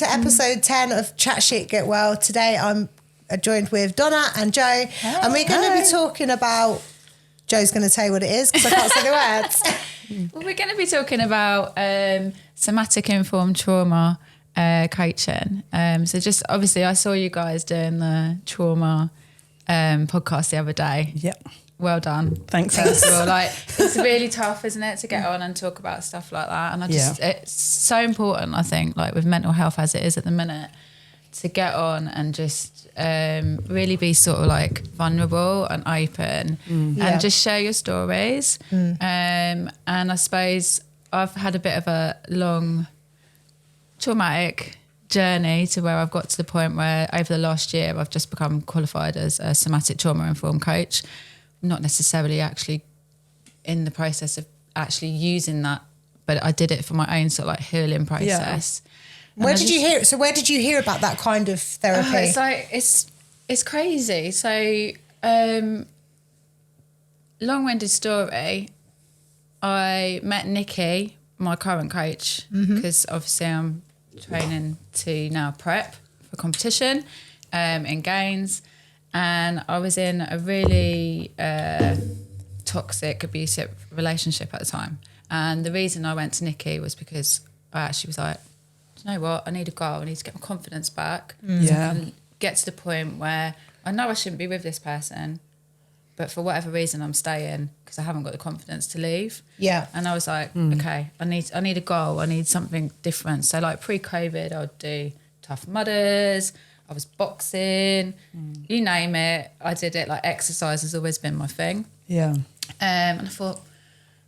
to episode 10 of Chat Shit Get Well. Today I'm joined with Donna and Joe, and we're going to be talking about... Joe's going to tell you what it is because I can't say the words. Well, we're going to be talking about somatic informed trauma coaching. So just obviously I saw you guys doing the trauma podcast the other day. Yep. Well done. Thanks. Like, it's really tough, isn't it, to get on and talk about stuff like that. And it's so important, I think, like with mental health as it is at the minute, to get on and just really be sort of like vulnerable and open and just share your stories. And I suppose I've had a bit of a long traumatic journey to where I've got to the point where over the last year I've just become qualified as a somatic trauma informed coach. Not necessarily actually in the process of actually using that, but I did it for my own sort of like healing process. Yeah. Where did you hear it? So where did you hear about that kind of therapy? It's like it's crazy. So long-winded story. I met Nikki, my current coach, because obviously I'm training to now prep for competition in gains. And I was in a really toxic, abusive relationship at the time. And the reason I went to Nikki was because I actually was like, do you know what? I need a goal. I need to get my confidence back. And get to the point where I know I shouldn't be with this person, but for whatever reason I'm staying because I haven't got the confidence to leave. Yeah. And I was like, okay, I need a goal. I need something different. So like pre-COVID, I'd do Tough Mudders. I was boxing, you name it. I did it. Like exercise has always been my thing. Yeah. And I thought,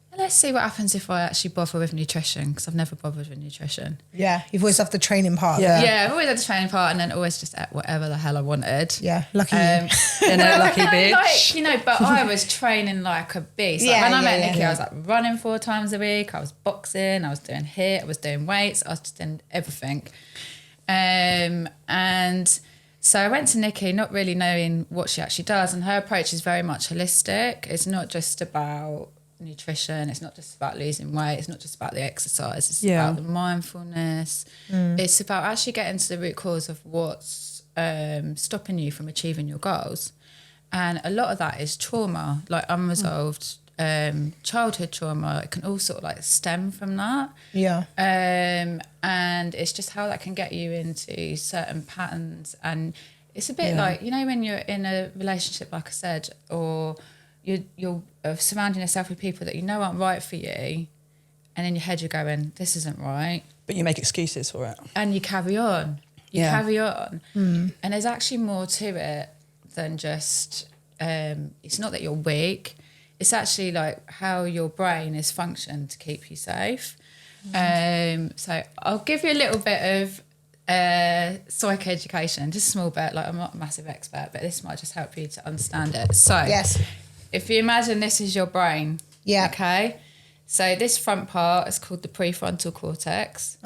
well, let's see what happens if I actually bother with nutrition, because I've never bothered with nutrition. Yeah, you've always had the training part. Yeah, I've always had the training part, and then always just ate whatever the hell I wanted. Yeah, lucky you. Lucky bitch. Like, but I was training like a beast. Like when I met Nikki, I was like running 4 times a week. I was boxing. I was doing HIIT. I was doing weights. I was just doing everything. And so I went to Nikki not really knowing what she actually does, and her approach is very much holistic. It's not just about nutrition, it's not just about losing weight, it's not just about the exercise, it's about the mindfulness. It's about actually getting to the root cause of what's stopping you from achieving your goals. And a lot of that is trauma, like unresolved childhood trauma. It can all sort of like stem from that. And it's just how that can get you into certain patterns. And it's a bit like, you know, when you're in a relationship, like I said, or you're surrounding yourself with people that you know aren't right for you, and in your head you're going, this isn't right. But you make excuses for it. And you carry on. Carry on. And there's actually more to it than just, it's not that you're weak. It's actually like how your brain is functioned to keep you safe. So I'll give you a little bit of psych education, just a small bit. Like I'm not a massive expert, but this might just help you to understand it. So if you imagine this is your brain, okay? So this front part is called the prefrontal cortex.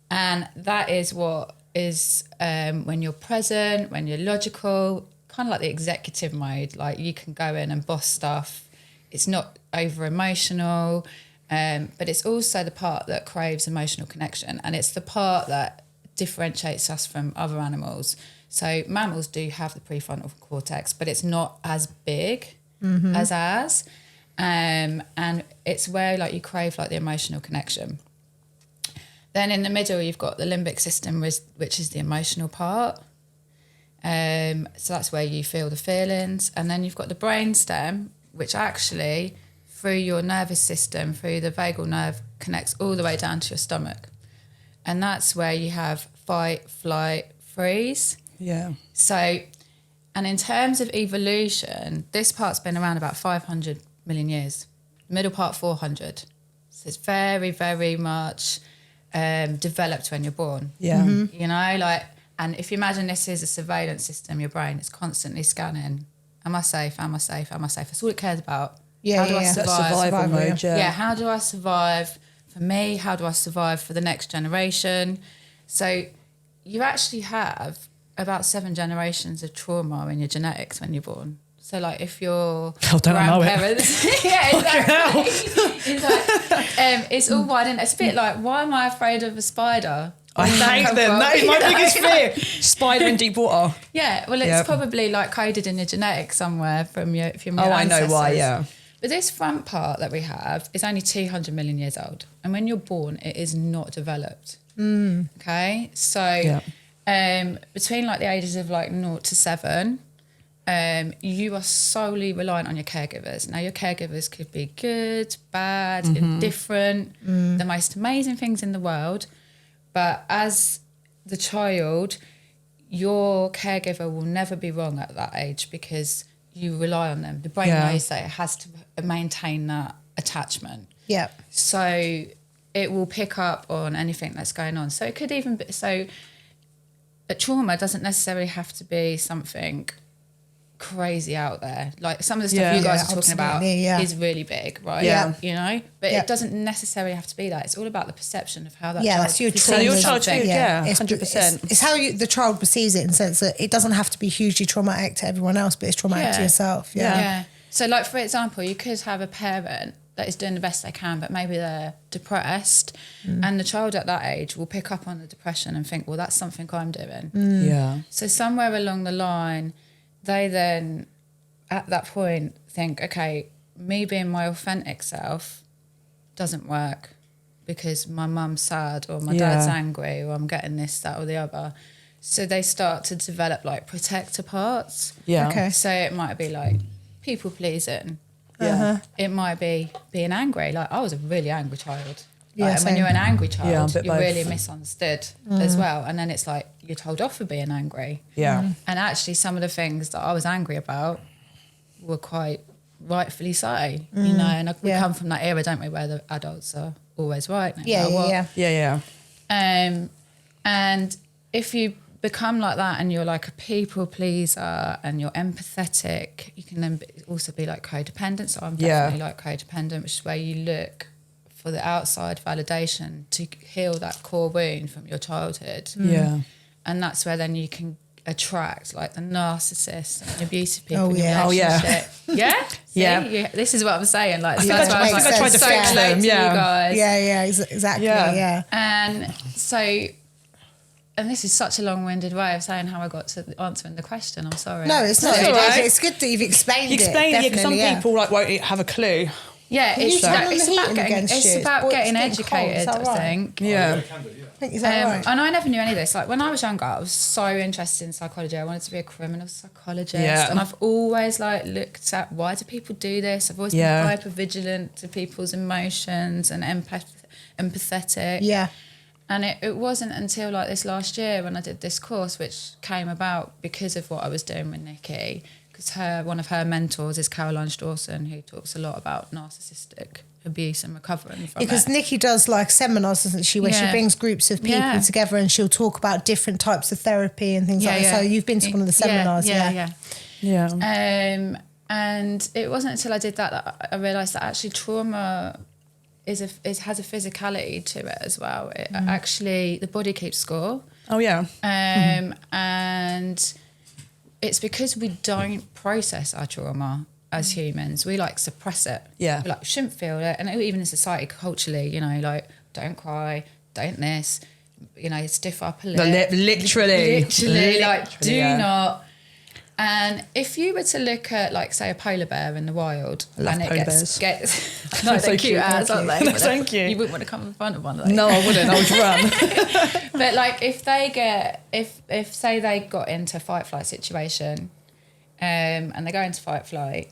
And that is what is when you're present, when you're logical, kind of like the executive mode. Like you can go in and boss stuff. It's not over emotional, but it's also the part that craves emotional connection, and it's the part that differentiates us from other animals. So mammals do have the prefrontal cortex, but it's not as big as ours, and it's where like you crave like the emotional connection. Then in the middle you've got the limbic system, which is the emotional part. So that's where you feel the feelings, and then you've got the brainstem, which actually through your nervous system, through the vagal nerve, connects all the way down to your stomach. And that's where you have fight, flight, freeze. So, and in terms of evolution, this part's been around about 500 million years. The middle part, 400. So it's very, very much developed when you're born. You know, like, and if you imagine this is a surveillance system, your brain is constantly scanning. Am I safe? Am I safe? Am I safe? That's all it cares about. How do I survive? Survival mode, how do I survive for me? How do I survive for the next generation? So you actually have about 7 generations of trauma in your genetics when you're born. So like if your grandparents, it's all wide in. It's a bit like, why am I afraid of a spider? I hate them. That is my biggest fear. Spider in deep water. Yeah, well, it's probably like coded in your genetics somewhere from your ancestors. I know why, yeah. But this front part that we have is only 200 million years old. And when you're born, it is not developed. Okay? So between like the ages of like 0 to 7, you are solely reliant on your caregivers. Now, your caregivers could be good, bad, indifferent, the most amazing things in the world. But as the child, your caregiver will never be wrong at that age because you rely on them. The brain knows that it has to maintain that attachment. Yeah. So it will pick up on anything that's going on. So it could even be, so a trauma doesn't necessarily have to be something crazy out there. Like some of the stuff you guys are talking about is really big, right? Yeah. You know? But it doesn't necessarily have to be that. It's all about the perception of how that child that's your perceives your child something. too, 100%. It's how the child perceives it in the sense that it doesn't have to be hugely traumatic to everyone else, but it's traumatic to yourself. Yeah. So like, for example, you could have a parent that is doing the best they can, but maybe they're depressed, and the child at that age will pick up on the depression and think, well, that's something I'm doing. Yeah. So somewhere along the line, they then, at that point, think, okay, me being my authentic self doesn't work because my mum's sad or my dad's angry or I'm getting this, that or the other. So they start to develop like protector parts. Yeah. Okay. So it might be like people pleasing. Yeah. It might be being angry. Like I was a really angry child. Yeah, Like, and when you're an angry child, bit you're both. really misunderstood as well. And then it's like you're told off for being angry. Yeah. And actually some of the things that I was angry about were quite rightfully so, you know, and we come from that era, don't we, where the adults are always right. No matter what. Yeah. And if you become like that and you're like a people pleaser and you're empathetic, you can then also be like codependent. So I'm definitely like codependent, which is where you look for the outside validation to heal that core wound from your childhood. Yeah. And that's where then you can attract like the narcissists and abusive people in your yeah. relationship. Yeah? See? Yeah. This is what I'm saying. Like, I think I tried to fix them, you guys. Exactly. Yeah. And so, and this is such a long-winded way of saying how I got to answering the question. I'm sorry. No, it's not. It's all right. It's good that you've explained it. Because some people like won't have a clue. Yeah, it's turn on it's the about heating getting, against you? it's about It's getting getting cold, is educated, that I right? think. Yeah. I think is that right? And I never knew any of this. Like when I was younger, I was so interested in psychology. I wanted to be a criminal psychologist. Yeah. And I've always like looked at why do people do this? I've always been hyper vigilant to people's emotions and empathetic. Yeah. And it wasn't until like this last year when I did this course, which came about because of what I was doing with Nikki, because one of her mentors is Caroline Strawson, who talks a lot about narcissistic abuse and recovering from Because it. Nikki does like seminars, doesn't she, where she brings groups of people together and she'll talk about different types of therapy and things like that. So you've been to one of the seminars, Yeah. And it wasn't until I did that I realised that actually trauma has a physicality to it as well. It actually, the body keeps score. Oh, yeah. And it's because we don't process our trauma as humans. We like suppress it. Yeah. We like shouldn't feel it. And even in society, culturally, you know, like don't cry, don't this, you know, stiff upper lip. The lip, literally. Like do not. And if you were to look at, like, say, a polar bear in the wild, and it gets no, they're cute as, aren't they? Thank you. You wouldn't want to come in front of one of those. No, I wouldn't. I would run. But like, if say they got into a fight flight situation, and they go into fight flight,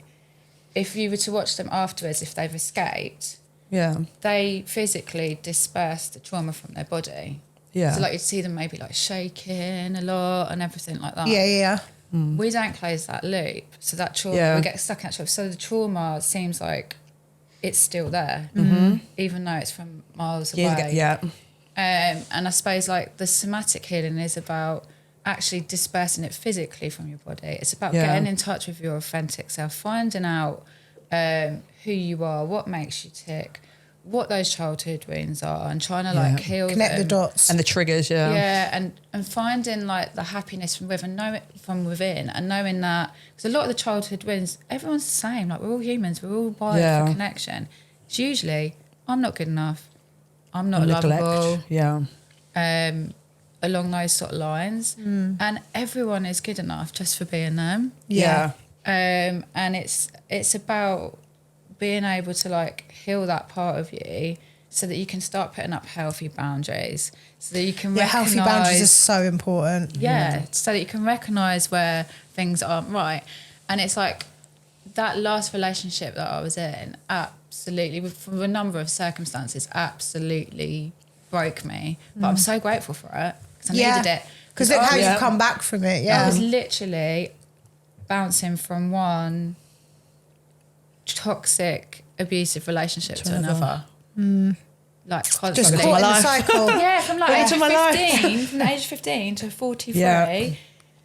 if you were to watch them afterwards, if they've escaped, they physically disperse the trauma from their body. Yeah. So like you'd see them maybe like shaking a lot and everything like that. Yeah. We don't close that loop, so that trauma we get stuck in that trauma. So the trauma seems like it's still there, even though it's from miles away. And I suppose like the somatic healing is about actually dispersing it physically from your body. It's about getting in touch with your authentic self, finding out who you are, what makes you tick, what those childhood wounds are, and trying to like heal Connect the dots. And the triggers, and finding like the happiness from within, and knowing that, because a lot of the childhood wounds, everyone's the same. Like we're all humans, we're all wired for connection. It's usually I'm not good enough, I'm not lovable. along those sort of lines. And everyone is good enough just for being them. Yeah. And it's about being able to like heal that part of you so that you can start putting up healthy boundaries, so that you can recognise... healthy boundaries are so important. Yeah, so that you can recognise where things aren't right. And it's like that last relationship that I was in absolutely, from a number of circumstances, absolutely broke me. But I'm so grateful for it because I needed it. Because look how you've come back from it, I was literally bouncing from one toxic, abusive relationship to another. Like constantly. Just caught in the cycle. Yeah, from like age Into my 15, from the age of 15 to 43. Yeah.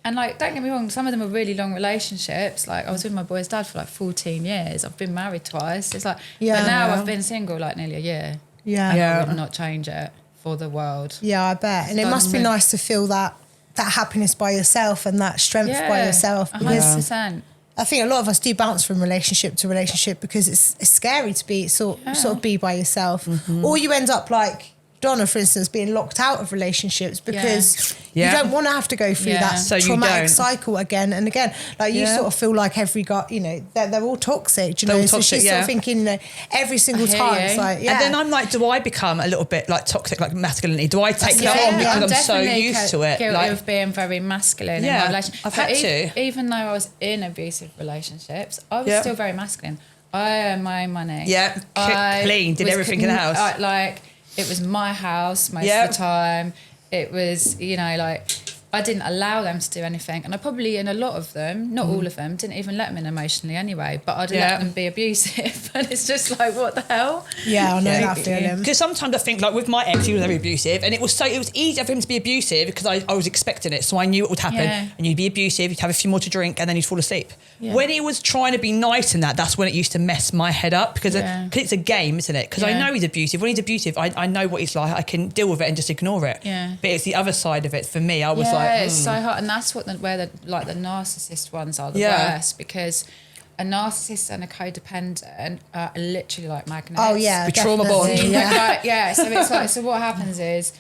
And like, don't get me wrong, some of them are really long relationships. Like I was with my boy's dad for like 14 years. I've been married twice. It's like, but now I've been single like nearly a year. Yeah. And I would not change it for the world. Yeah, I bet. And it must be nice to feel that happiness by yourself and that strength by yourself. Because 100%. I think a lot of us do bounce from relationship to relationship because it's scary to be sort of be by yourself. Or you end up like Donna, for instance, being locked out of relationships because you don't want to have to go through that traumatic cycle again and again. Like you sort of feel like every guy, you know, they're all toxic, you know. So she's sort of thinking, you know, every single time it's like, And then I'm like, do I become a little bit like toxic, like masculinity? Do I take that on because I'm so used to it? Guilty like, of being very masculine in my relationship. I've had to. Even though I was in abusive relationships, I was still very masculine. I earned my own money. Yeah, clean, did everything in the house. Like, it was my house most of the time. It was, you know, like, I didn't allow them to do anything. And I probably, in a lot of them, not all of them, didn't even let them in emotionally anyway. But I'd let them be abusive. And it's just like, what the hell? Yeah, I know that feeling. Because sometimes I think, like, with my ex, he was very abusive. And it was easier for him to be abusive because I was expecting it. So I knew it would happen. Yeah. And you'd be abusive, you'd have a few more to drink, and then you'd fall asleep. Yeah. When he was trying to be nice in that's when it used to mess my head up. Because it's a game, isn't it? Because I know he's abusive. When he's abusive, I know what he's like. I can deal with it and just ignore it. Yeah. But it's the other side of it for me. I was like... it's so hard. And that's where the narcissist ones are the worst, because a narcissist and a codependent are literally like magnets. Oh yeah, we trauma bond. So it's like, so what happens is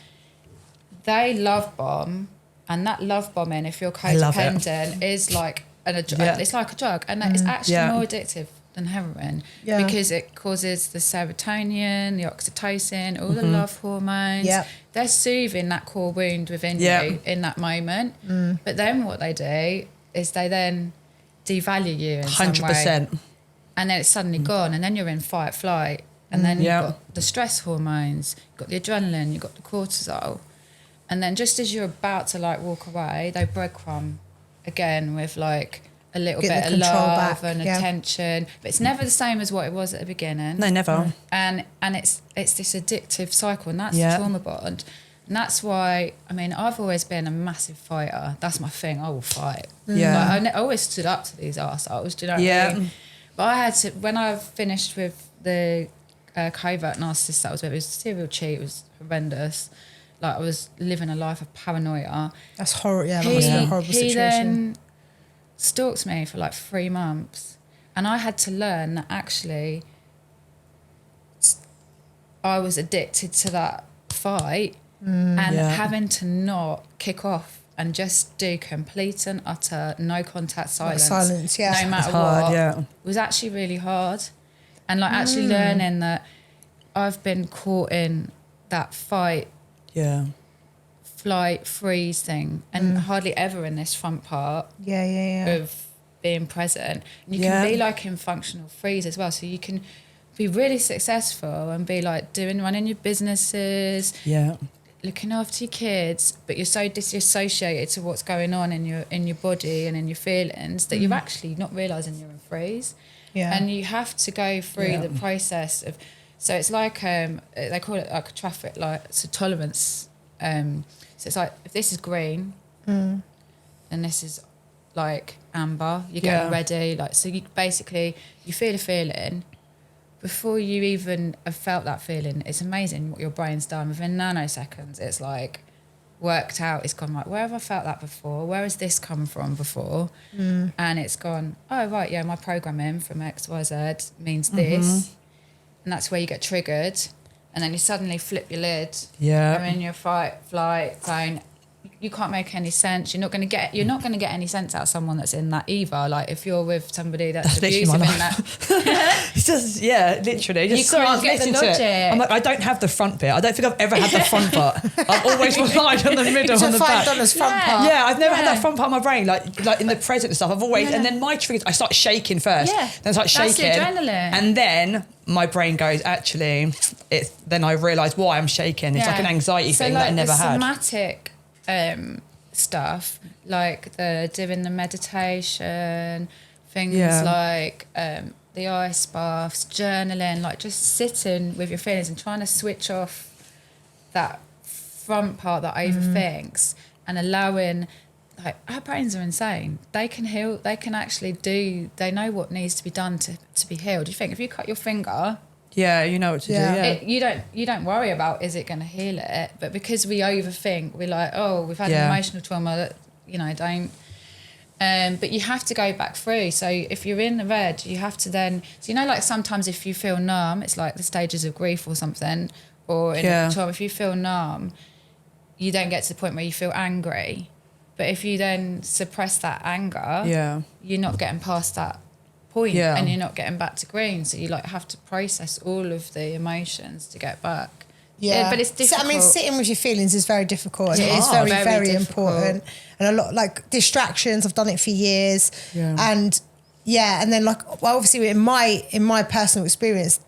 they love bomb, and that love bombing, if you're codependent, is like it's like a drug, and it's actually more addictive than heroin because it causes the serotonin, the oxytocin, all the love hormones. They're soothing that core wound within you in that moment. But then what they do is they then devalue you in 100%. Some way. And then it's suddenly gone, and then you're in fight, flight, and then you've got the stress hormones, you've got the adrenaline, you've got the cortisol. And then just as you're about to like walk away, they breadcrumb again with like a little bit of love and attention, but it's never the same as what it was at the beginning. No, never. And it's this addictive cycle, and that's the trauma bond. And that's why, I mean, I've always been a massive fighter. That's my thing. I will fight. Like, I always stood up to these arseholes. Do you know what I mean? But I had to, when I finished with the covert narcissist that I was with, it was a serial cheat. It was horrendous. Like, I was living a life of paranoia. That's horrible. Yeah, that must be a horrible situation. He then stalked me for like 3 months, and I had to learn that actually I was addicted to that fight and having to not kick off and just do complete and utter no contact silence. No matter what. Was actually really hard. And like actually learning that I've been caught in that fight, flight, freeze thing, and hardly ever in this front part of being present. And you can be like in functional freeze as well. So you can be really successful and be like running your businesses, looking after your kids, but you're so disassociated to what's going on in your body and in your feelings that you're actually not realising you're in freeze. And you have to go through the process of, so it's like they call it like a traffic light, it's a tolerance. So it's like, if this is green and this is like amber, you're getting ready. Like, so you basically, you feel a feeling. Before you even have felt that feeling, it's amazing what your brain's done. Within nanoseconds, it's like worked out. It's gone like, where have I felt that before? Where has this come from before? And it's gone, oh, right, yeah, my programming from X, Y, Z means this. And that's where you get triggered. and then you suddenly flip your lid. Yeah. You're in your fight, flight zone. You can't make any sense. You're not going to get any sense out of someone that's in that either. Like if you're with somebody that's abusive in that, it's just literally. Just you can't get the logic. I'm like, I don't have the front bit. I don't think I've ever had the front part. I've always relied on the middle and the back. Front part. Yeah, I've never had that front part of my brain, like in the present and stuff. I've always, and then my triggers, I start shaking first. Yeah, then I start shaking. That's the adrenaline. And then my brain goes, actually, then I realise why I'm shaking. It's like an anxiety thing that I never had. Somatic stuff, like doing the meditation, things like the ice baths, journaling, like just sitting with your feelings and trying to switch off that front part that overthinks and allowing, like, our brains are insane. They can heal, they can actually they know what needs to be done to be healed. You think if you cut your finger, yeah, you know what to do. Yeah. You don't worry about is it going to heal it, but because we overthink, we're like, oh, we've had an emotional trauma that don't. But you have to go back through. So if you're in the red, you have to then. So like sometimes if you feel numb, it's like the stages of grief or something, or in a trauma. If you feel numb, you don't get to the point where you feel angry. But if you then suppress that anger, you're not getting past that point, and you're not getting back to green, so you have to process all of the emotions to get back. But it's difficult. I mean, sitting with your feelings is very difficult, and it is very, very important, and a lot, like, distractions. I've done it for years, and then obviously in my personal experience,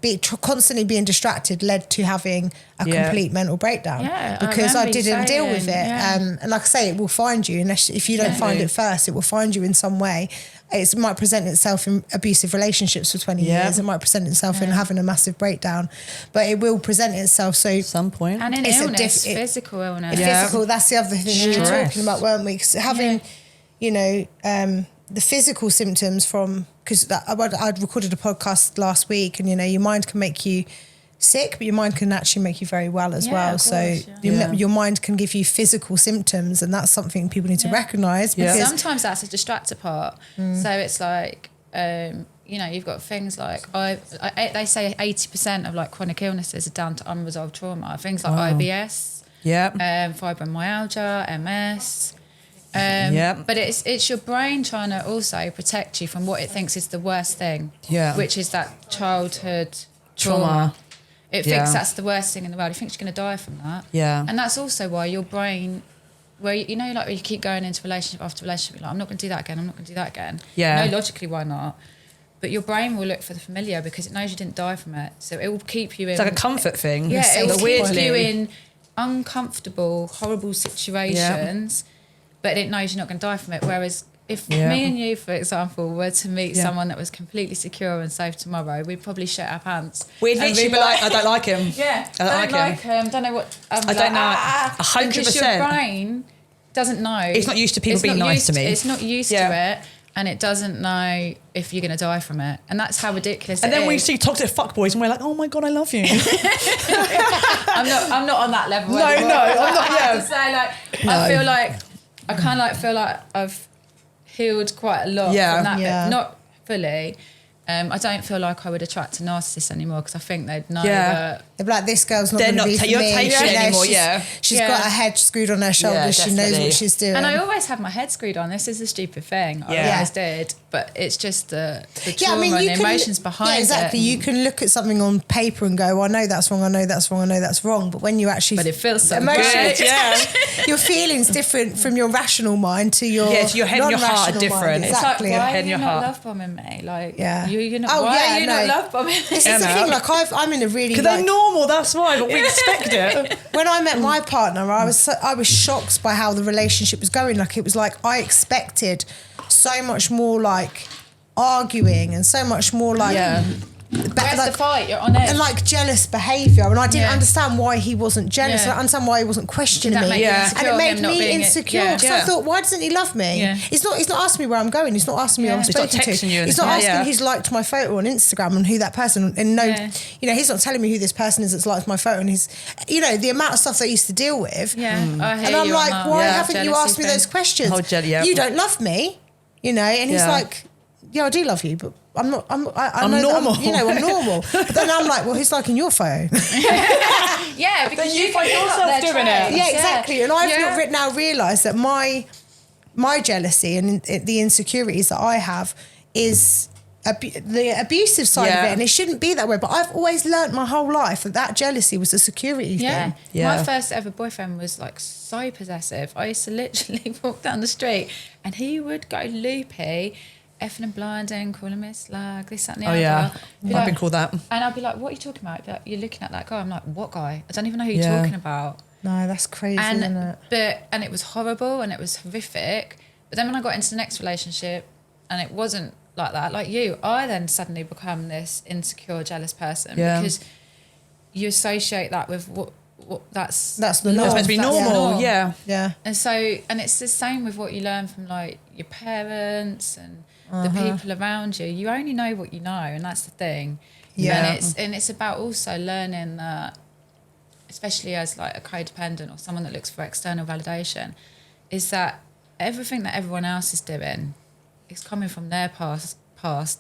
constantly being distracted led to having a complete mental breakdown because I didn't deal with it. And like I say, it will find you if you don't find it first. It will find you in some way. It might present itself in abusive relationships for 20 years. It might present itself in having a massive breakdown, but it will present itself. So at some point, and in illness, physical illness, physical. That's the other thing we were talking about, weren't we? 'Cause having, the physical symptoms because I'd recorded a podcast last week, and your mind can make you sick, but your mind can actually make you very well as well. So your mind can give you physical symptoms, and that's something people need to recognise. Because sometimes that's a distractor part. So it's like, you've got things like they say 80% of like chronic illnesses are down to unresolved trauma. Things like IBS, fibromyalgia, MS. But it's your brain trying to also protect you from what it thinks is the worst thing, which is that childhood trauma. It thinks that's the worst thing in the world. It thinks you're going to die from that. And that's also why your brain, where where you keep going into relationship after relationship, you're like, I'm not going to do that again, I'm not going to do that again. No, logically, why not? But your brain will look for the familiar because it knows you didn't die from it. So it will keep you in... It's like a comfort thing. Yeah, it will keep you in uncomfortable, horrible situations, but it knows you're not going to die from it. Whereas if me and you, for example, were to meet someone that was completely secure and safe tomorrow, we'd probably shit our pants. We'd literally be like, I don't like him. I don't like him. Don't know what... I don't know. 100%. Because your brain doesn't know. It's not used to people being nice to me. It's not used to it, and it doesn't know if you're going to die from it. And that's how ridiculous it is. And then we see toxic fuckboys and we're like, oh my God, I love you. I'm not on that level. No, I'm not. I have to say, I kind of feel like I've healed quite a lot from that bit. Not fully. I don't feel like I would attract a narcissist anymore because I think they'd know that... They'd be like, this girl's not going to be for me. You're taking it anymore, She's got her head screwed on her shoulders. She knows what she's doing. And I always had my head screwed on. This is a stupid thing. I always did. But it's just the trauma and the emotions behind it. Yeah, exactly. You can look at something on paper and go, well, I know that's wrong, I know that's wrong, I know that's wrong. But when you actually... But it feels so good. Your feelings different from your rational mind to your your head and your heart are different. Exactly. It's like, why are you not love bombing me? Like, you're not... Why are you not love bombing me? This is the thing, like, I'm in a really... Because they're normal, that's why, but we expect it. When I met my partner, I was shocked by how the relationship was going. Like, it was like I expected so much more, like, arguing and so much more, like... Where's the fight? You're on edge. And like jealous behaviour, and I didn't understand why he wasn't jealous. I didn't understand why he wasn't questioning me, and it made me insecure. So I thought, why doesn't he love me? He's not asking me where I'm going. He's not asking me who I'm spoken to. He's not asking who's liked my photo on Instagram and who that person. And he's not telling me who this person is that's liked my photo. And he's, the amount of stuff that I used to deal with. And I'm like, why haven't you asked me those questions? You don't love me, and he's like, yeah, I do love you, but I'm normal. I'm normal. But then I'm like, well, who's liking your photo? Yeah, because you find yourself doing it. Yeah, exactly. And I've now realised that my jealousy and the insecurities that I have is the abusive side of it, and it shouldn't be that way. But I've always learnt my whole life that jealousy was a security thing. Yeah. My first ever boyfriend was like so possessive. I used to literally walk down the street and he would go loopy, effing and blinding, calling me a slag, this, that and the other. Yeah, I've been called that. And I'd be like, what are you talking about? He'd be like, you're looking at that guy. I'm like, what guy? I don't even know who you're talking about. No, that's crazy, isn't it? And it was horrible and it was horrific. But then when I got into the next relationship and it wasn't like that, like you, I then suddenly become this insecure, jealous person because you associate that with what that's the norm. It's meant to be normal, yeah. And so, and it's the same with what you learn from like your parents and the people around you. You only know what you know, and that's the thing. Yeah. And it's about also learning that, especially as like a codependent or someone that looks for external validation, is that everything that everyone else is doing is coming from their past,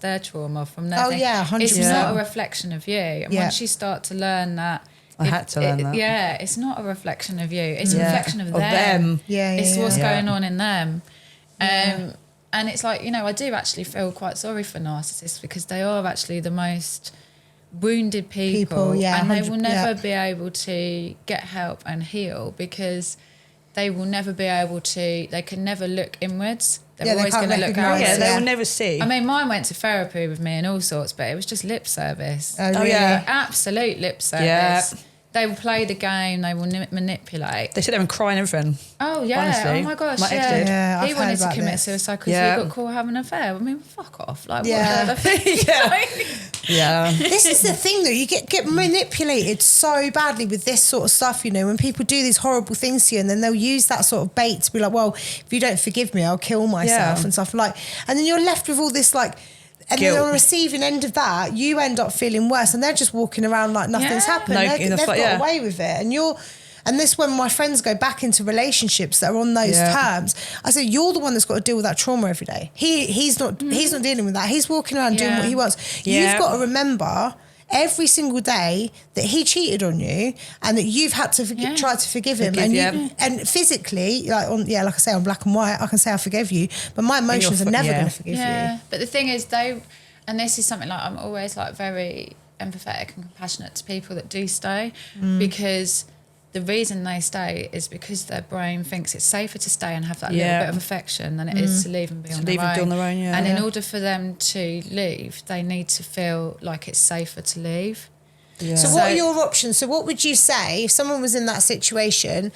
their trauma, from their thing. 100%. It's not a reflection of you. And once you start to learn that, I had to learn that. Yeah, it's not a reflection of you. It's a reflection of them. It's what's going on in them. And it's like, you know, I do actually feel quite sorry for narcissists because they are actually the most wounded people and they will never be able to get help and heal because they will never be able to, they can never look inwards. They're always going to look outwards. Yeah, they will never see. I mean, mine went to therapy with me and all sorts, but it was just lip service. Oh, really? Yeah. Absolute lip service. Yeah. They will play the game, they will manipulate. They sit there and cry and everything. Oh, yeah. Honestly. Oh, my gosh, my ex did. Yeah, he wanted to commit suicide because he got caught having an affair. I mean, fuck off. Like, what This is the thing, though. You get manipulated so badly with this sort of stuff, you know, when people do these horrible things to you and then they'll use that sort of bait to be like, well, if you don't forgive me, I'll kill myself and stuff. Like, and then you're left with all this, like, and guilt. then on the receiving end of that, you end up feeling worse, and they're just walking around like nothing's happened. They've got away with it, and this when my friends go back into relationships that are on those terms, I say you're the one that's got to deal with that trauma every day. He's not dealing with that. He's walking around doing what he wants. You've got to remember every single day that he cheated on you and that you've had to try to forgive him. And physically, like I say, on black and white, I can say I forgive you, but my emotions are never going to forgive you. But the thing is, and this is something like I'm always like very empathetic and compassionate to people that do stay because the reason they stay is because their brain thinks it's safer to stay and have that little bit of affection than it is to leave and be on their own. And in order for them to leave, they need to feel like it's safer to leave. Yeah. So what are your options? So what would you say if someone was in that situation?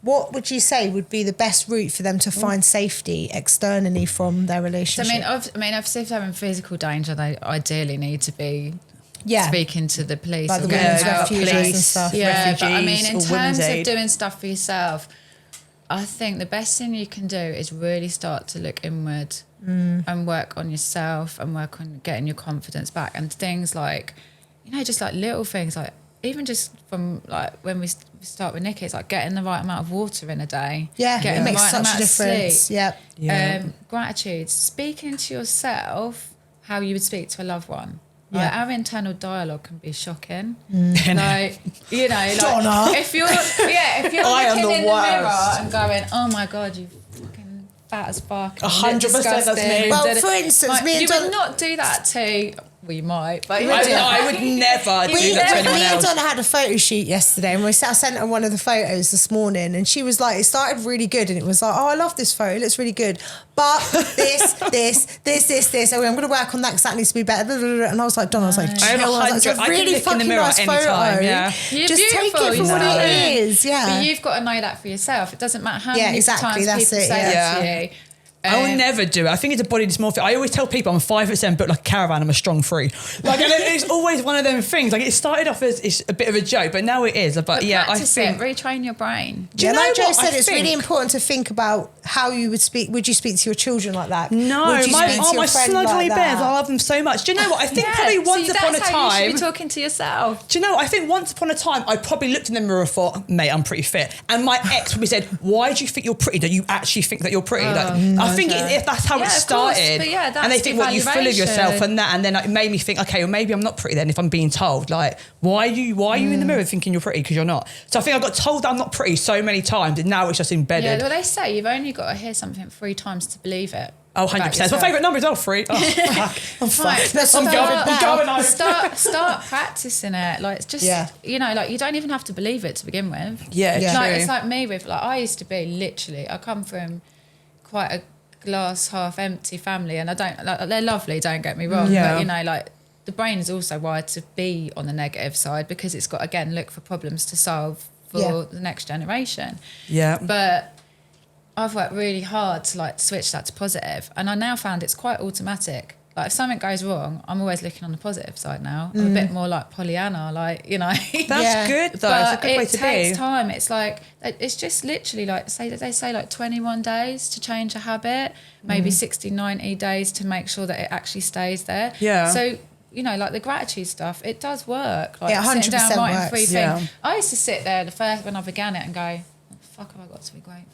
What would you say would be the best route for them to find safety externally from their relationship? I mean, obviously, if they're in physical danger, they ideally need to be speaking to the police, like the women's refugees and stuff. But I mean, in terms of doing stuff for yourself, I think the best thing you can do is really start to look inward and work on yourself and work on getting your confidence back. And things like, you know, just like little things, like even just from like when we start with Nikki, it's like getting the right amount of water in a day. Yeah, getting it makes the right such a difference. Gratitude, speaking to yourself how you would speak to a loved one. Like our internal dialogue can be shocking. Like, you know, like Donna. if you're looking in the mirror and going, oh my God, you fucking fat as fuck. 100% that's me. Well, for instance, like, me and you Donna... would not do that to... Well, you might, but I would never do that to anyone Me and else. Donna had a photo shoot yesterday, and I sent her one of the photos this morning, and she was like, it started really good, and it was like, oh, I love this photo, it looks really good, but this, oh, I'm going to work on that because that needs to be better, and I was like, Donna, I was like, chill. I was like, it's a really fucking nice photo. You're just beautiful, take it for what it is. But you've got to know that for yourself. It doesn't matter how many times people say that to you. I will never do it. I think it's a body dysmorphia. I always tell people I'm 5'7", but like a caravan, I'm a strong 3. Like, and it's always one of them things. Like, it started off as it's a bit of a joke, but now it is. But yeah, I think retrain your brain. Do you know like Joe said, it's really important to think about how you would speak. Would you speak to your children like that? No, my snuggly bears. I love them so much. Do you know what? I think probably once upon a time. You should be talking to yourself. Do you know what? I think once upon a time, I probably looked in the mirror and thought, mate, I'm pretty fit. And my ex probably said, why do you think you're pretty? Do you actually think that you're pretty? Like, I think if that's how it started, but yeah, that's and they think what you're full of yourself and that, and then it made me think, okay, well maybe I'm not pretty then if I'm being told like, why are you in the mirror thinking you're pretty because you're not? So I think I got told that I'm not pretty so many times, and now it's just embedded. Yeah, well they say you've only got to hear something 3 times to believe it. Oh, 100%. My favourite number is 3. Oh, fuck. I'm fucked. I'm going. Start practicing it. Like, it's just, you know, like, you don't even have to believe it to begin with. Yeah, like, true. it's like me with, like, I used to be literally, I come from quite a glass half empty family, and I don't, like, they're lovely, don't get me wrong, but, you know, like, the brain is also wired to be on the negative side because it's got, again, look for problems to solve for the next generation. Yeah. But I've worked really hard to like switch that to positive, and I now found it's quite automatic. Like if something goes wrong, I'm always looking on the positive side now. I'm a bit more like Pollyanna, like, you know. That's good though. But it's a good way to be. it takes time. It's like, it's just literally like, they say like 21 days to change a habit, maybe 60, 90 days to make sure that it actually stays there. Yeah. So, you know, like the gratitude stuff, it does work. Like 100% sitting down writing works. 3 things. I used to sit there when I began it and go, what the fuck have I got to be grateful?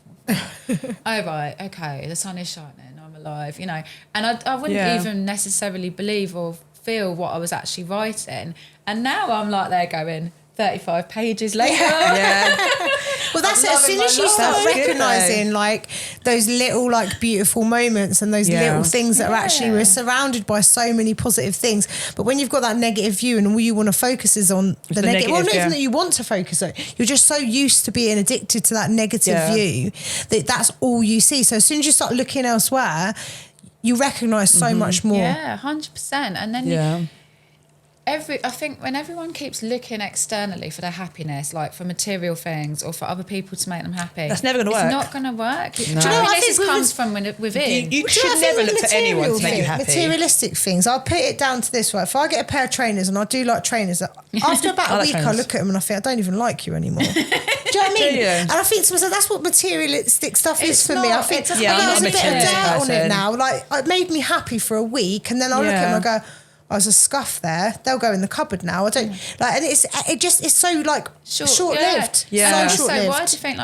Oh right, okay, the sun is shining, I'm alive, you know, and I wouldn't even necessarily believe or feel what I was actually writing, and now I'm like there going 35 pages later. Well, that's it. As soon as you start recognising like those little like beautiful moments and those little things that are actually, we're surrounded by so many positive things, but when you've got that negative view and all you want to focus is on the negative, well, not even that you want to focus on, you're just so used to being addicted to that negative view that that's all you see. So as soon as you start looking elsewhere, you recognise so much more. Yeah, 100%. And then I think when everyone keeps looking externally for their happiness, like for material things or for other people to make them happy, that's never going to work. It's not going to work. No. Do you know, happiness comes from within. You should never look to anyone to make you happy. Materialistic things, I'll put it down to this, right? If I get a pair of trainers, and I do like trainers, after about a week I look at them and I think, I don't even like you anymore. Do you know what I mean? And I think to myself, that's what materialistic stuff is for me. I think there's a bit of doubt on it now. Like, it made me happy for a week, and then I'll look at them and I go, I was a scuff there. They'll go in the cupboard now. I don't like, and it's so like short-lived. Yeah. So short-lived. Why do you think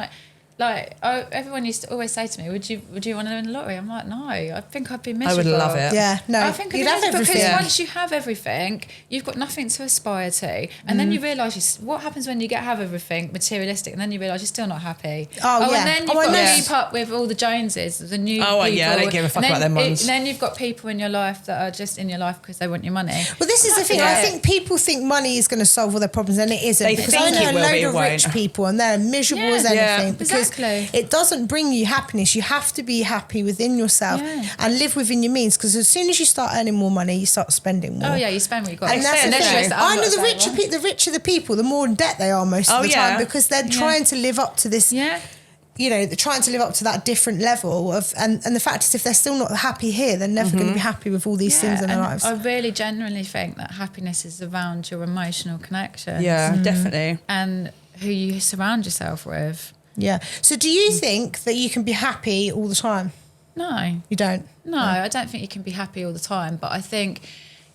everyone used to always say to me, would you want to win the lottery? I'm like, no, I think I'd be miserable. I would love it. Yeah, no. I think you'd have everything. Because once you have everything, you've got nothing to aspire to. And then you realise what happens when you have everything materialistic, and then you realise you're still not happy. And then you've got to keep up with all the Joneses, the new people. I don't give a fuck about them ones. And then you've got people in your life that are just in your life because they want your money. Well, this is the thing. I think people think money is going to solve all their problems, and it isn't. Because I know a load of rich people, and they're miserable as anything. Because it doesn't bring you happiness. You have to be happy within yourself and live within your means, because as soon as you start earning more money, you start spending more. Oh yeah, you spend what you got. And that's the thing. I know the richer the people, the more in debt they are most of the time, because they're trying to live up to this. You know, they're trying to live up to that different level of, and the fact is, if they're still not happy here, they're never going to be happy with all these things in their lives. I really genuinely think that happiness is around your emotional connection. Yeah, definitely. And who you surround yourself with. Yeah. So do you think that you can be happy all the time? No. You don't? No, I don't think you can be happy all the time, but I think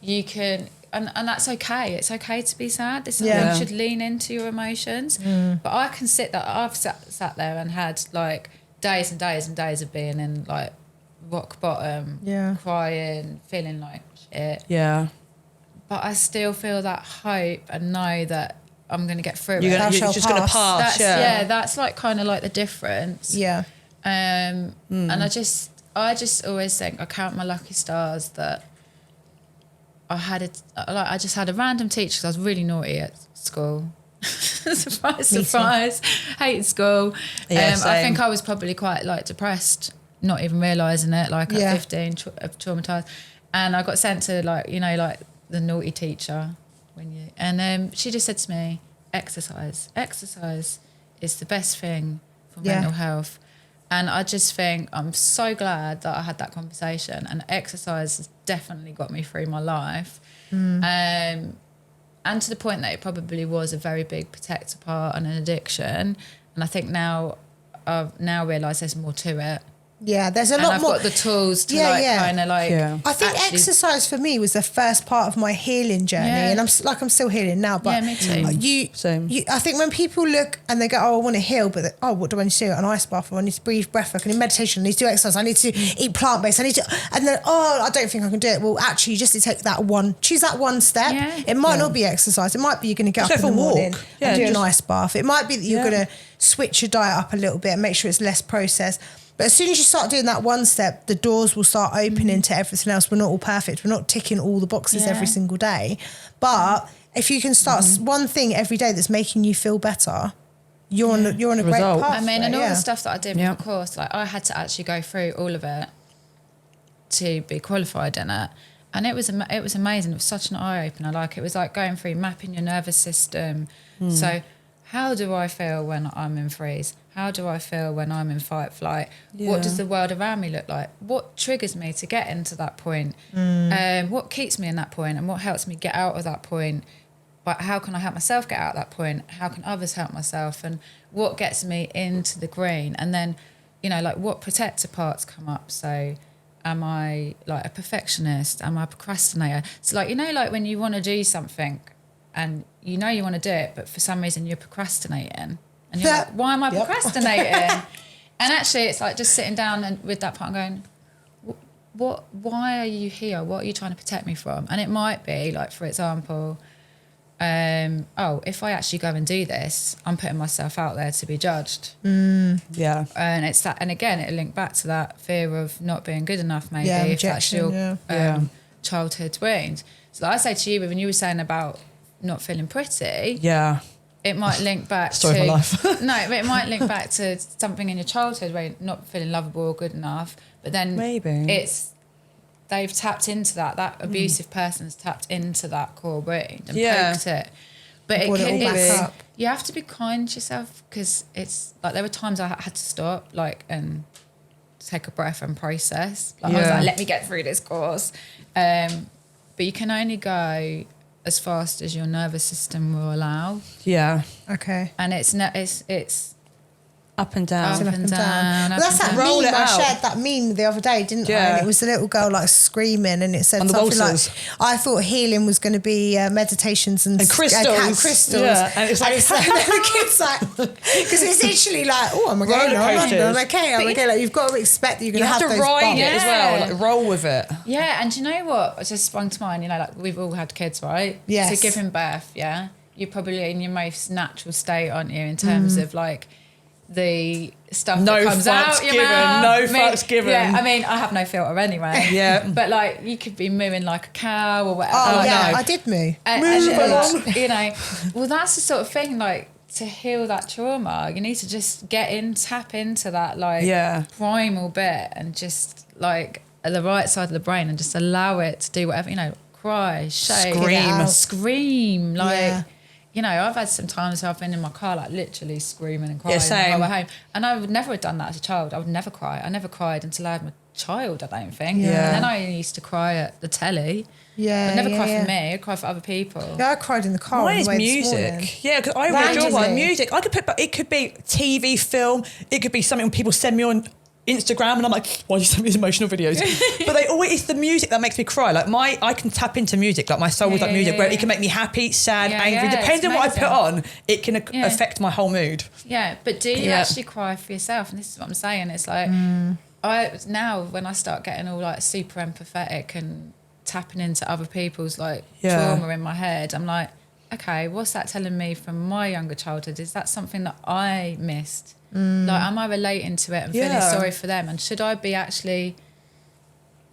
you can, and that's okay. It's okay to be sad. This is you should lean into your emotions. But I can I've sat there and had like days and days and days of being in like rock bottom, crying, feeling like shit. Yeah. But I still feel that hope and know that I'm going to get through it. You're just going to pass. That's like kind of like the difference. Yeah. And I just always think, I count my lucky stars that I just had a random teacher because I was really naughty at school. surprise. Hated school. I think I was probably quite like depressed, not even realising it, like at 15, traumatised. And I got sent to like, you know, like the naughty teacher she just said to me, exercise is the best thing for mental health. And I just think I'm so glad that I had that conversation, and exercise has definitely got me through my life. And to the point that it probably was a very big protector part and an addiction. And I think now I've realised there's more to it. Yeah, there's a lot more. I've got the tools to kind of I think exercise for me was the first part of my healing journey, and I'm still healing now. But me too. I think when people look and they go, "Oh, I want to heal," but what do I need to do? An ice bath? I need to breathe breathwork. I need meditation. I need to do exercise. I need to eat plant based. I need to, and then I don't think I can do it. Well, actually, you just need to take choose that one step. Yeah. It might not be exercise. It might be you're going to get up in the morning and do an ice bath. It might be that you're going to switch your diet up a little bit and make sure it's less processed. But as soon as you start doing that one step, the doors will start opening to everything else. We're not all perfect. We're not ticking all the boxes every single day. But if you can start one thing every day that's making you feel better, you're on a great path. I mean, and all the stuff that I did with the course, like I had to actually go through all of it to be qualified in it. And it was amazing. It was such an eye-opener. Like, it was like going through mapping your nervous system. So how do I feel when I'm in freeze? How do I feel when I'm in fight flight? What does the world around me look like? What triggers me to get into that point? What keeps me in that point, and what helps me get out of that point? But how can I help myself get out of that point? How can others help myself? And what gets me into the green? And then, like, what protector parts come up? So am I like a perfectionist? Am I a procrastinator? So like, like when you want to do something and you want to do it, but for some reason you're procrastinating. And you're like, why am I procrastinating? And actually, it's like just sitting down and with that part and going, why are you here? What are you trying to protect me from? And it might be like, for example, if I actually go and do this, I'm putting myself out there to be judged. Yeah. And it's that, and again, it'll link back to that fear of not being good enough, maybe, if that's rejection, your childhood wound. So like I say to you, when you were saying about not feeling pretty, it might link back Story of my life. No, but it might link back to something in your childhood where you're not feeling lovable or good enough. But then maybe they've tapped into that abusive person's tapped into that core wound and poked it. But you have to be kind to yourself, because it's like there were times I had to stop, like, and take a breath and process. Like I was like, let me get through this course. But you can only go as fast as your nervous system will allow. Yeah. Okay. And it's up and down. Up and down. Well, that's that Roll meme. it I out. shared that meme the other day, didn't I? And it was a little girl like screaming, and it said something like, I thought healing was going to be meditations and crystals. Crystals. Yeah. And it's like, the kids like, because it's literally like, oh, I'm okay, I'm okay. Like, you've got to expect that you're going to have to those ride bumps. it as well, like roll with it. Yeah, and do you know what? It just sprung to mind, like we've all had kids, right? Yes. So giving birth, you're probably in your most natural state, aren't you, in terms of like the stuff that comes out your mouth. No fucks given. Yeah, I mean, I have no filter anyway. Yeah. But like, you could be mooing like a cow or whatever. Oh, yeah, I did moo. And well, that's the sort of thing, like, to heal that trauma, you need to just tap into that, like, primal bit and just, like, at the right side of the brain and just allow it to do whatever, cry, shake, scream, like... I've had some times where I've been in my car, like, literally screaming and crying the whole way home. And I would never have done that as a child. I would never cry. I never cried until I had my child, I don't think. And then I used to cry at the telly. I'd never cry for me. I'd cry for other people. Yeah, I cried in the car. Mine is music. Yeah, because I read your one. Music. I could it could be TV, film. It could be something when people send me on Instagram and I'm like, why do you send me these emotional videos? But it's the music that makes me cry. Like I can tap into music, like my soul is like music, where it can make me happy, sad, angry. Depending on what I put on, it can affect my whole mood. Yeah, but do you actually cry for yourself? And this is what I'm saying. It's like, now when I start getting all like super empathetic and tapping into other people's like trauma in my head, I'm like, okay, what's that telling me from my younger childhood? Is that something that I missed? Like, am I relating to it and feeling sorry for them? And should I be actually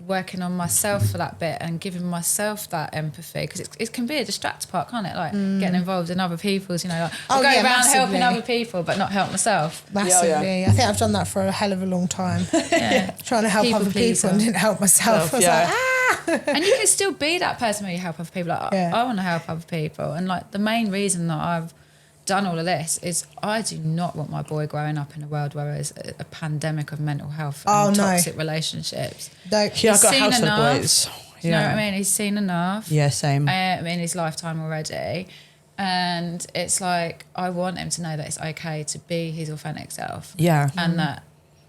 working on myself for that bit and giving myself that empathy? Because it can be a distractor part, can't it? Like getting involved in other people's, like I'll go around helping other people but not help myself. Massively. I think I've done that for a hell of a long time. Trying to help other people and didn't help myself. I was like, And you can still be that person where you help other people. Like, I want to help other people. And like the main reason that I've done all of this is I do not want my boy growing up in a world where there's a pandemic of mental health and toxic relationships. I've got a house full of boys. You know what I mean? He's seen enough. Yeah, same. In his lifetime already. And it's like, I want him to know that it's okay to be his authentic self. Yeah. And that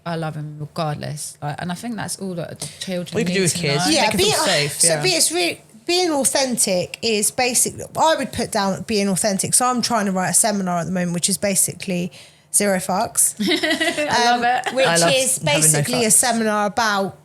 I love him regardless. Like, and I think that's all that the children you can need do with to kids. know. Yeah, Make them feel safe. So it's really, being authentic is basically, I would put down being authentic. So I'm trying to write a seminar at the moment, which is basically Zero Fucks. I love it. Which is basically a seminar about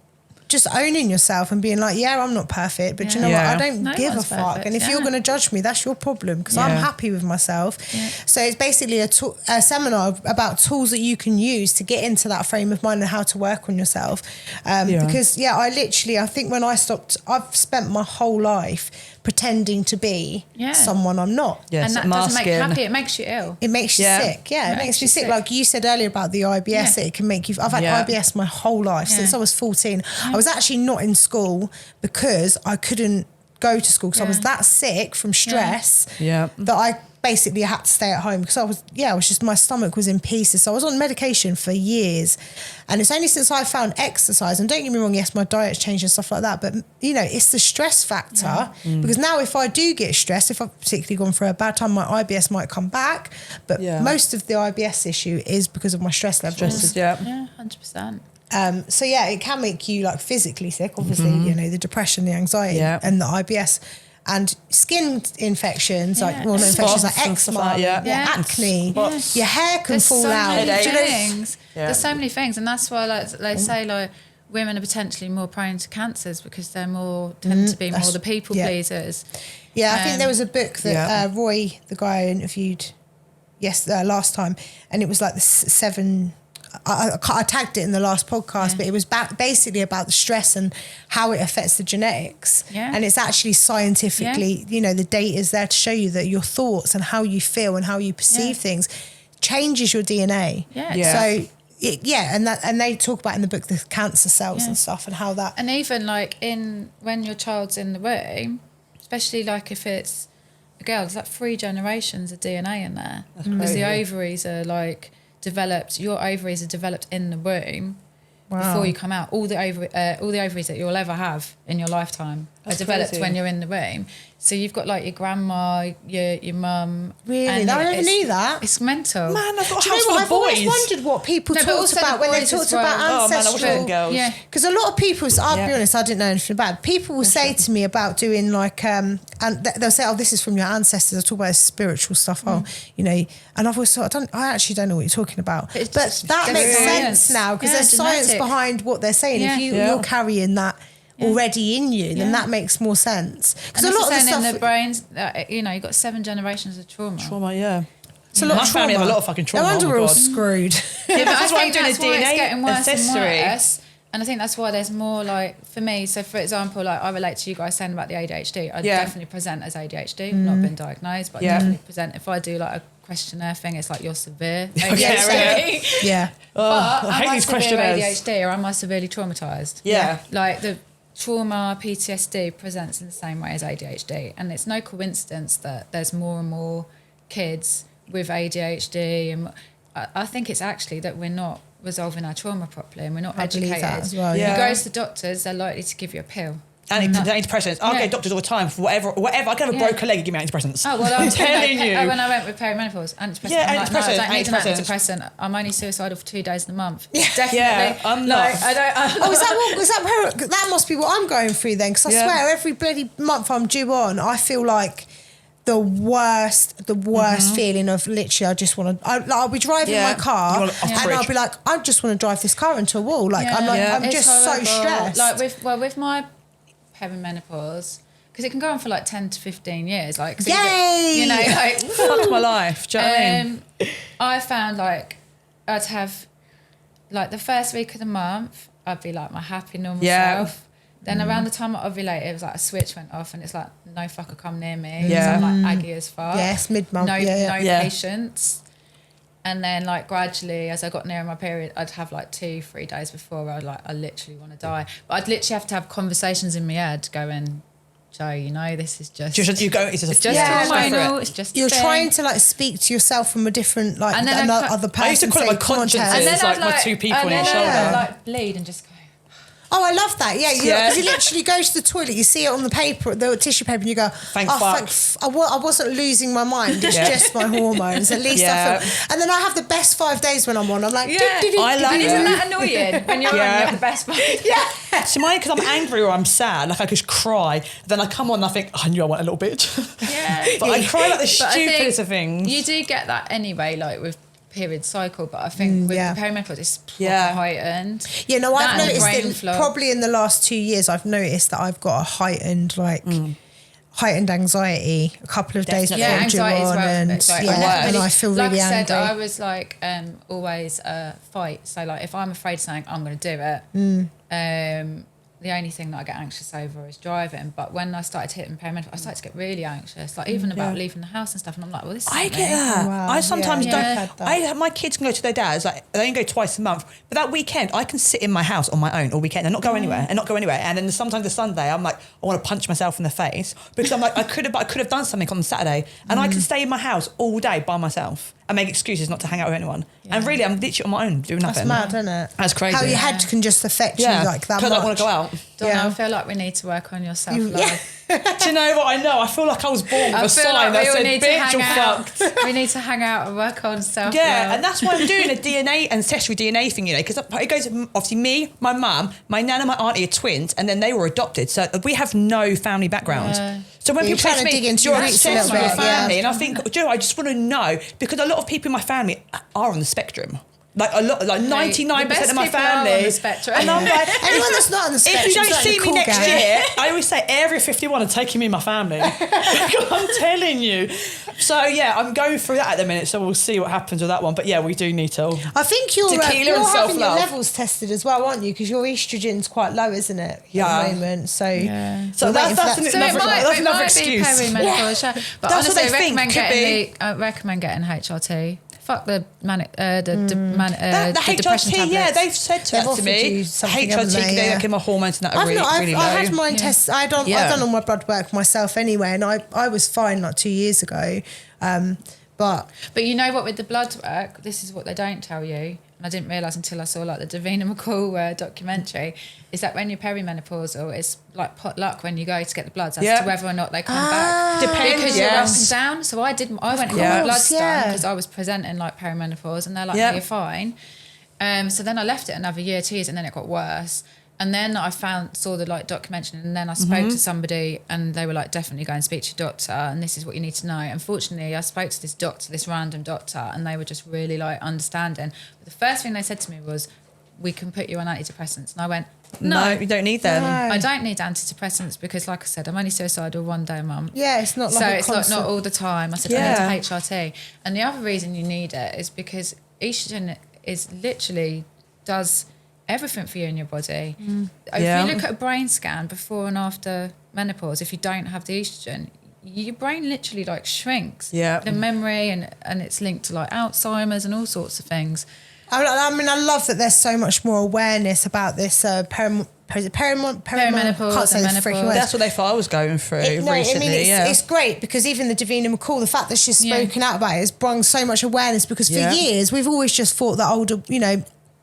just owning yourself and being like, yeah, I'm not perfect, but you know what? I don't give a fuck. Perfect, And if you're going to judge me, that's your problem, because I'm happy with myself. Yeah. So it's basically a seminar about tools that you can use to get into that frame of mind and how to work on yourself. Because, I think when I stopped, I've spent my whole life pretending to be someone I'm not. Yes, and that doesn't make you happy, it makes you ill. It makes you sick. Yeah, it makes you sick. Like you said earlier about the IBS, it can make you... I've had IBS my whole life since I was 14. I was actually not in school because I couldn't go to school because I was that sick from stress that I basically had to stay at home because I was just, my stomach was in pieces. So I was on medication for years, and it's only since I found exercise, and don't get me wrong, yes, my diet's changed and stuff like that, but you know, it's the stress factor because now if I do get stressed, if I've particularly gone through a bad time, my IBS might come back, but most of the IBS issue is because of my stress levels. 100%. So it can make you like physically sick, obviously, you know, the depression, the anxiety and the IBS, and skin infections, like infections like eczema, acne, your hair can fall out. There's so many things, and that's why like they say like women are potentially more prone to cancers because they're tend to be more the people pleasers. I think there was a book that Roy, the guy I interviewed last time, and it was like the 7... I tagged it in the last podcast, but it was basically about the stress and how it affects the genetics. And it's actually scientifically, you know, the data is there to show you that your thoughts and how you feel and how you perceive things changes your DNA. So and they talk about in the book the cancer cells and stuff, and how that, and even like when your child's in the womb, especially like if it's a girl, there's like 3 generations of DNA in there because the ovaries are like developed. Your ovaries are developed in the womb before you come out. All the ovaries that you'll ever have in your lifetime are developed when you're in the womb. So you've got like your grandma, your mum. Really? I never knew that. It's mental. Man, I've got Do you know what? I've always wondered what people talked about when they talked about ancestral. Because a lot of people, I'll be honest, I didn't know anything about it. People will say to me about doing like, and they'll say, oh, this is from your ancestors. I talk about spiritual stuff. You know, and I've always thought, I actually don't know what you're talking about. But that makes sense now because there's science behind what they're saying. If you're carrying that already in you, then that makes more sense. Because a lot of the stuff in the brains, you know, you've got 7 generations of trauma. It's a lot of family have a lot of fucking trauma. No wonder we're all screwed. But that's why I'm doing a DNA ancestry. And I think that's why there's more like, for me, so for example, like I relate to you guys saying about the ADHD. I definitely present as ADHD, not been diagnosed, but I definitely present. If I do like a questionnaire thing, it's like you're severe ADHD. But I hate these questionnaires. ADHD, or am I severely traumatized? Like the trauma, PTSD presents in the same way as ADHD, and it's no coincidence that there's more and more kids with ADHD, and I think it's actually that we're not resolving our trauma properly and we're not educated. That as well, You go to the doctors, they're likely to give you a pill. Antidepressants. I get doctors all the time for whatever. I can have a broken leg and give me antidepressants. Oh, well, I'm telling you. When I went with perimenopause, antidepressants. I'm like, no, I don't need an antidepressant. I'm only suicidal for 2 days in a month. Definitely. Yeah, I'm not. Like, that must be what I'm going through then, because I swear every bloody month I'm due on, I feel like the worst feeling of literally I just want to, I'll be driving my car and I'll be like, I just want to drive this car into a wall. Like I'm just so stressed. Like with my perimenopause, because it can go on for like 10 to 15 years. Like, so you know, like fuck my life. Do you know what I mean? I found like I'd have like the first week of the month, I'd be like my happy normal self. Then around the time I ovulated, it was like a switch went off and it's like, no fucker come near me. I'm like aggy as fuck. Yes, mid-month. No patience. And then like gradually as I got nearer my period, I'd have like 2-3 days before where I literally want to die. But I'd literally have to have conversations in my head going, Joe, you know, this is just hormonal. It's just you're trying to like speak to yourself from a different like other person. I used to call it my conscience, like my 2 people on your shoulder. I'd like bleed and just go, Oh, I love that. Yeah, because you literally go to the toilet, you see it on the paper, the tissue paper, and you go, thank fuck. I wasn't losing my mind. It's just my hormones. At least I feel. And then I have the best 5 days when I'm on. I'm like, I love it. Isn't that annoying when you're on? You have the best 5 days. Yeah. So mine, because I'm angry or I'm sad, like I just cry. Then I come on and I think, I knew I want a little bitch. Yeah. But I cry like the stupidest of things. You do get that anyway, like with period cycle, but I think with perimenopause it's heightened. Yeah, no, I've noticed that probably in the last 2 years I've noticed that I've got a heightened heightened anxiety a couple of days before anxiety on, and I feel really angry. Like I said, I was like always fight. So like if I'm afraid of something, I'm going to do it. The only thing that I get anxious over is driving. But when I started hitting perimenopause, I started to get really anxious, like even about leaving the house and stuff. And I'm like, well, this is I get that. Wow. I sometimes don't. My kids can go to their dad's, like they only go twice a month. But that weekend, I can sit in my house on my own all weekend and not go anywhere. And then sometimes the Sunday, I'm like, I want to punch myself in the face because I'm like, I could have done something on Saturday, and I can stay in my house all day by myself and make excuses not to hang out with anyone. And really, I'm literally on my own doing nothing. That's mad, isn't it? That's crazy. How your head can just affect you like that much. Because I want to go out. I feel like we need to work on your self-love. Do you know what I know? I feel like I was born with a sign that said, bitch, you're fucked. We need to hang out and work on self-love. Yeah, and that's why I'm doing a DNA, ancestry DNA thing, because it goes, obviously me, my mum, my nan and my auntie are twins, and then they were adopted. So we have no family background. Yeah. So when people say to me, you're obsessed with your family, and I think, do you know, I just want to know, because a lot of people in my family are on the spectrum. Like a lot, like 99% of my family. Are on the spectrum. And I'm like, anyone that's not on the spectrum. If you don't see me next year, I always say Area 51 are taking me in my family. I'm telling you. So yeah, I'm going through that at the minute. So we'll see what happens with that one. But yeah, we do need to. I think you're having your levels tested as well, aren't you? Because your estrogen's quite low, isn't it? At the moment. So that's another excuse. But honestly, I recommend getting HRT. Fuck the depression tablets. Yeah, they've said to me, HRT, they give my hormones and that are really low. I had mine tested. I've done all my blood work myself anyway, and I was fine like 2 years ago. But you know what, with the blood work, this is what they don't tell you. And I didn't realise until I saw like the Davina McCall documentary, is that when you're perimenopausal, it's like pot luck when you go to get the bloods as to whether or not they come back. Depends. Because you're up and down. So I went and got my bloods done because I was presenting like perimenopause, and they're like, you're fine. So then I left it another year, 2 years, and then it got worse. And then I saw the like documentary, and then I spoke to somebody, and they were like, definitely go and speak to your doctor, and this is what you need to know. Unfortunately, I spoke to this random doctor, and they were just really like understanding. But the first thing they said to me was, we can put you on antidepressants. And I went, no, you don't need them. No. I don't need antidepressants because, like I said, I'm only suicidal one day a month. Yeah, it's not like so it's like not all the time. I said, I need a HRT. And the other reason you need it is because estrogen is literally does everything for you in your body. If you look at a brain scan before and after menopause, if you don't have the estrogen, your brain literally like shrinks. Yeah. The memory and it's linked to like Alzheimer's and all sorts of things. I mean, I love that there's so much more awareness about this perimenopause and menopause. That's what they thought I was going through recently. It's great because even the Davina McCall, the fact that she's spoken out about it has brought so much awareness, because for years we've always just thought that older,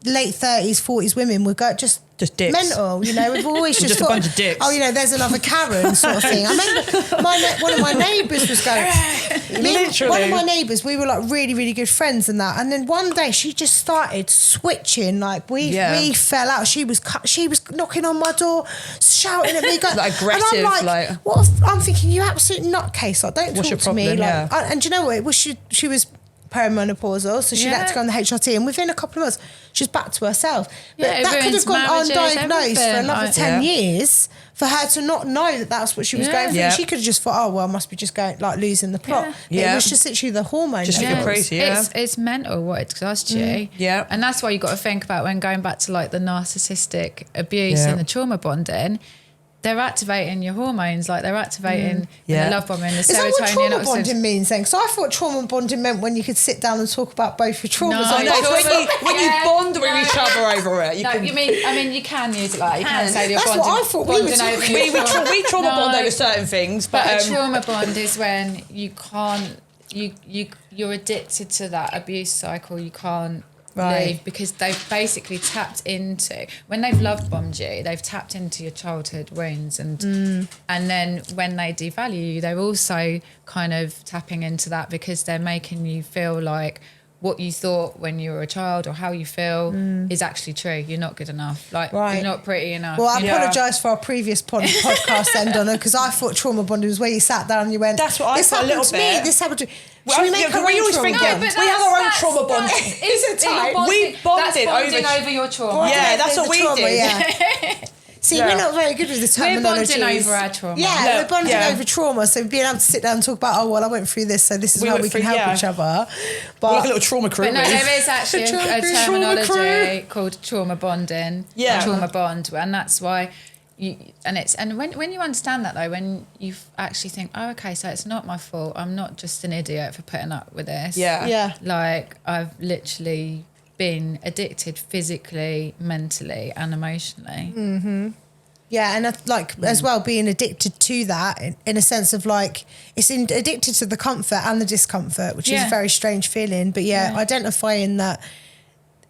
late 30s, 40s women would go just dicks. Mental, we've always just thought, a bunch of dicks. Oh, there's another Karen sort of thing. I remember one of my neighbours was going, literally. One of my neighbours, we were like really, really good friends and that. And then one day she just started switching, like we fell out. She was knocking on my door, shouting at me, going, like aggressive. And I'm like, what? I'm thinking, you absolute nutcase. Like, don't talk to me. Like, and do you know what? It was she was perimenopausal, so she had to go on the HRT, and within a couple of months she was back to herself. But that could have gone undiagnosed for another 10 years for her to not know that that's what she was going through. She could have just thought, oh well, I must be just going like losing the plot. It was just literally the hormones. Just crazy. It's mental what it does to you. And that's why you got to think about when going back to like the narcissistic abuse and the trauma bonding. They're activating your hormones, like they're activating the love bombing, the serotonin. Is that what trauma bonding means then? Because I thought trauma bonding meant when you could sit down and talk about both your traumas. When you bond with each other over it. You can use it like you can say you're bonding. That's what I thought we were talking. We trauma bond over certain things, but a trauma bond is when you can't. You're addicted to that abuse cycle. You can't. leave because they've basically tapped into, when they've love bombed you, they've tapped into your childhood wounds, and then when they devalue you, they're also kind of tapping into that because they're making you feel like what you thought when you were a child or how you feel is actually true. You're not good enough. Like, you're not pretty enough. Well, I apologise for our previous podcast then, Donna, because I thought trauma bonding was where you sat down and you went, that's what I thought a little bit. This happened to me. Well, Should we make our own trauma bond? We have our own trauma bond. It's a type. We bonded over your trauma. Yeah, that's what we did. Yeah. See, we're not very good with the terminology. We're bonding over our trauma. Yeah, we're bonding over trauma. So being able to sit down and talk about, I went through this, so this is how we can help each other. But we're like a little trauma crew. But no, there is actually a terminology called trauma bonding. Yeah. Trauma bond, and that's why. When you understand that though, when you actually think, oh, okay, so it's not my fault. I'm not just an idiot for putting up with this. Yeah. Like I've literally been addicted physically, mentally, and emotionally. Mm-hmm. Yeah, and as well, being addicted to that in a sense of like it's addicted to the comfort and the discomfort, which is a very strange feeling. But identifying that,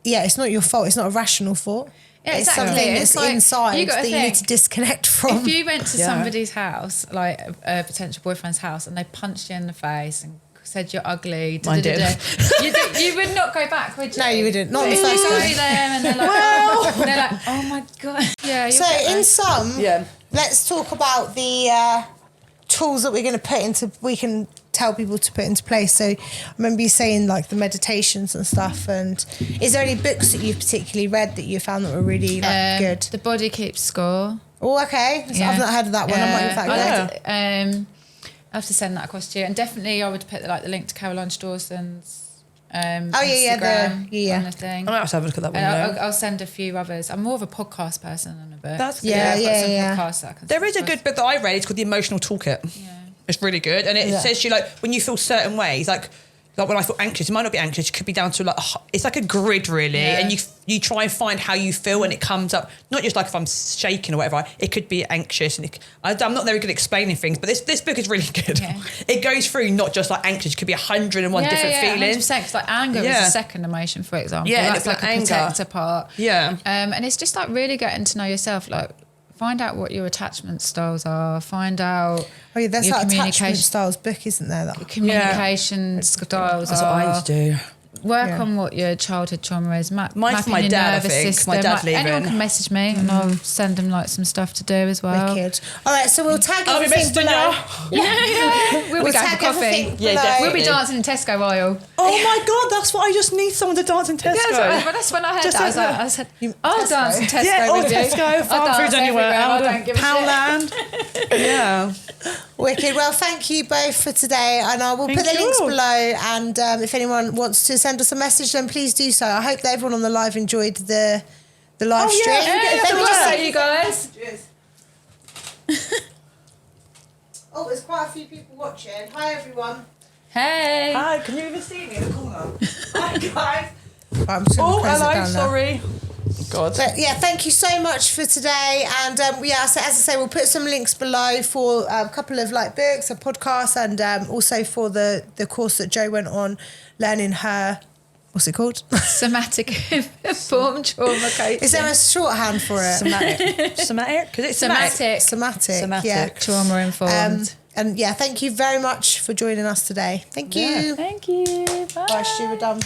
it's not your fault. It's not a rational thought. Yeah, it's exactly. something that's like, inside that you need to disconnect from. If you went to somebody's house, like a potential boyfriend's house, and they punched you in the face and said you're ugly, you would not go back, would you? No, you wouldn't. Not the first day. And they're like, oh my God. Yeah. So in sum, let's talk about the tools that we're going to put into. We can tell people to put into place. So I remember you saying like the meditations and stuff. And is there any books that you've particularly read that you found that were really good? The Body Keeps Score. Oh, okay. So I've not heard of that one. I'm not in fact I have to send that across to you. And definitely I would put the link to Caroline Dawson's Instagram kind of thing. I might have to have a look at that one. I'll send a few others. I'm more of a podcast person than a book. That's good. There is a good book that I read. It's called The Emotional Toolkit. Yeah. It's really good. And it says to you, like, when you feel certain ways, like when I feel anxious, it might not be anxious, it could be down to like, it's like a grid really. Yeah. And you try and find how you feel and it comes up, not just like if I'm shaking or whatever, it could be anxious. And I'm not very good at explaining things, but this book is really good. Yeah. It goes through not just like anxious, it could be 101 different feelings. 100%, 'cause like anger is a second emotion, for example. Yeah, that's like a protector part. Yeah. And it's just like really getting to know yourself, like find out what your attachment styles are, find out there's that attachment styles book, isn't there? That communication styles That's what I used to do. Work on what your childhood trauma is. Mine's for my dad, I think. System. My dad's leaving. Anyone can message me and I'll send them like some stuff to do as well. Wicked. All right, so we'll tag everything below. We'll be going for coffee. Yeah, definitely. We'll be dancing in Tesco aisle. Oh my God, that's what I just need someone to dance in Tesco. Yeah, that's when I heard that. I said, I'll dance in Tesco with you. Tesco, farm food anywhere. I don't give a Poundland. Yeah. Wicked. Well, thank you both for today, and I will put the links below. And if anyone wants to send us a message, then please do so. I hope that everyone on the live enjoyed the live stream. Let me just say, you guys. Oh, there's quite a few people watching. Hi, everyone. Hey. Hi, can you even see me in the corner? Hi, guys. I'm just gonna close it hello. down Sorry. God. But thank you so much for today. And so as I say, we'll put some links below for a couple of like books and podcasts, and also for the course that Jo went on, learning her. What's it called? Somatic informed trauma coaching. Is there a shorthand for it? Somatic? Because it's Somatic. Yeah. Trauma informed. And thank you very much for joining us today. Thank you. Thank you. Bye. Bye, Stu. We're done.